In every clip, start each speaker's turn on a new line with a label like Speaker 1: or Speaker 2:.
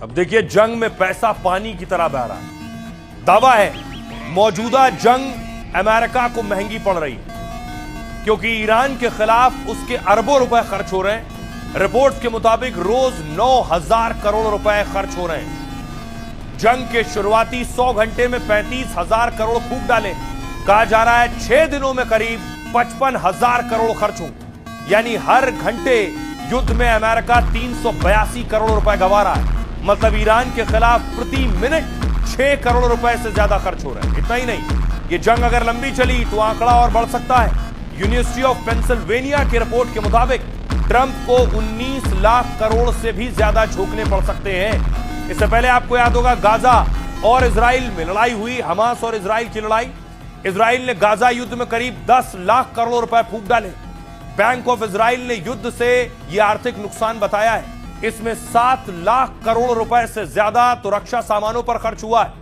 Speaker 1: अब देखिए, जंग में पैसा पानी की तरह बह रहा है। दावा है मौजूदा जंग अमेरिका को महंगी पड़ रही है क्योंकि ईरान के खिलाफ उसके अरबों रुपए खर्च हो रहे हैं। रिपोर्ट्स के मुताबिक रोज 9,000 करोड़ रुपए खर्च हो रहे हैं। जंग के शुरुआती 100 घंटे में 35,000 करोड़ फूंक डाले। कहा जा रहा है 6 दिनों में करीब 55,000 करोड़ खर्च हो, यानी हर घंटे युद्ध में अमेरिका 382 करोड़ रुपए गंवा रहा है। मतलब ईरान के खिलाफ प्रति मिनट 6 करोड़ रुपए से ज्यादा खर्च हो रहा है। इतना ही नहीं, ये जंग अगर लंबी चली तो आंकड़ा और बढ़ सकता है। यूनिवर्सिटी ऑफ पेंसिल्वेनिया की रिपोर्ट के मुताबिक ट्रंप को 19 लाख करोड़ से भी ज्यादा झोंकने पड़ सकते हैं। इससे पहले आपको याद होगा गाजा और इजराइल में लड़ाई हुई, हमास और इजराइल की लड़ाई। इजराइल ने गाजा युद्ध में करीब 10 लाख करोड़ रुपए फूंक डाले। बैंक ऑफ इजराइल ने युद्ध से यह आर्थिक नुकसान बताया है। इसमें 7 लाख करोड़ रुपए से ज्यादा तो रक्षा सामानों पर खर्च हुआ है।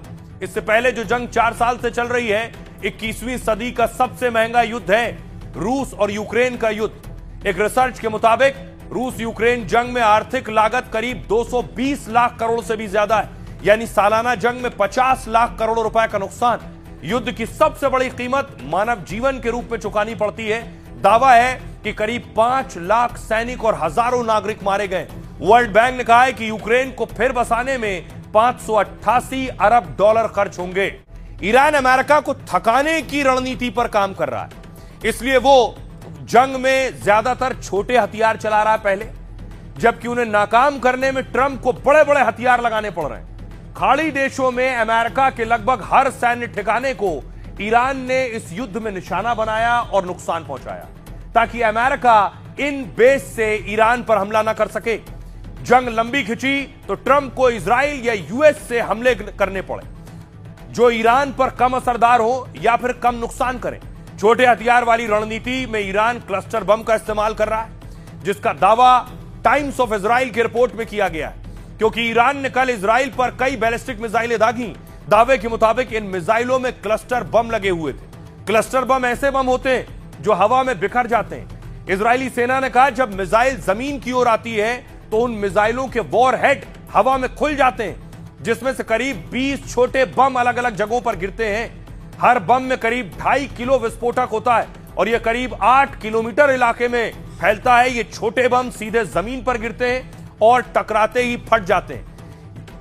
Speaker 1: इससे पहले जो जंग 4 साल से चल रही है, 21वीं सदी का सबसे महंगा युद्ध है रूस और यूक्रेन का युद्ध। एक रिसर्च के मुताबिक रूस यूक्रेन जंग में आर्थिक लागत करीब 220 लाख करोड़ से भी ज्यादा है, यानी सालाना जंग में 50 लाख करोड़ रुपए का नुकसान। युद्ध की सबसे बड़ी कीमत मानव जीवन के रूप में चुकानी पड़ती है। दावा है कि करीब 5 लाख सैनिक और हजारों नागरिक मारे गए। वर्ल्ड बैंक ने कहा है कि यूक्रेन को फिर बसाने में 588 अरब डॉलर खर्च होंगे। ईरान अमेरिका को थकाने की रणनीति पर काम कर रहा है, इसलिए वो जंग में ज्यादातर छोटे हथियार चला रहा है पहले, जबकि उन्हें नाकाम करने में ट्रंप को बड़े बड़े हथियार लगाने पड़ रहे हैं। खाड़ी देशों में अमेरिका के लगभग हर सैन्य ठिकाने को ईरान ने इस युद्ध में निशाना बनाया और नुकसान पहुंचाया, ताकि अमेरिका इन बेस से ईरान पर हमला ना कर सके। जंग लंबी खिंची तो ट्रंप को इजराइल या यूएस से हमले करने पड़े, जो ईरान पर कम असरदार हो या फिर कम नुकसान करें। छोटे हथियार वाली रणनीति में ईरान क्लस्टर बम का इस्तेमाल कर रहा है, जिसका दावा टाइम्स ऑफ इजराइल की रिपोर्ट में किया गया है, क्योंकि ईरान ने कल इजराइल पर कई बैलिस्टिक मिसाइलें दागी। दावे के मुताबिक इन मिसाइलों में क्लस्टर बम लगे हुए थे। क्लस्टर बम ऐसे बम होते हैं जो हवा में बिखर जाते हैं। इजरायली सेना ने कहा जब मिसाइल जमीन की ओर आती है तो उन मिसाइलों के वॉरहेड हवा में खुल जाते हैं, जिसमें से करीब 20 छोटे बम अलग अलग जगहों पर गिरते हैं। हर बम में करीब 2.5 किलो विस्फोटक होता है और यह करीब 8 किलोमीटर इलाके में फैलता है। ये छोटे बम सीधे जमीन पर गिरते हैं और टकराते ही फट जाते हैं।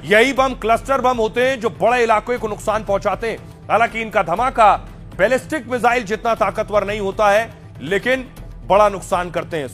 Speaker 1: यही बम क्लस्टर बम होते हैं जो बड़े इलाकों को नुकसान पहुंचाते हैं। हालांकि इनका धमाका बैलिस्टिक मिसाइल जितना ताकतवर नहीं होता है, लेकिन बड़ा नुकसान करते हैं।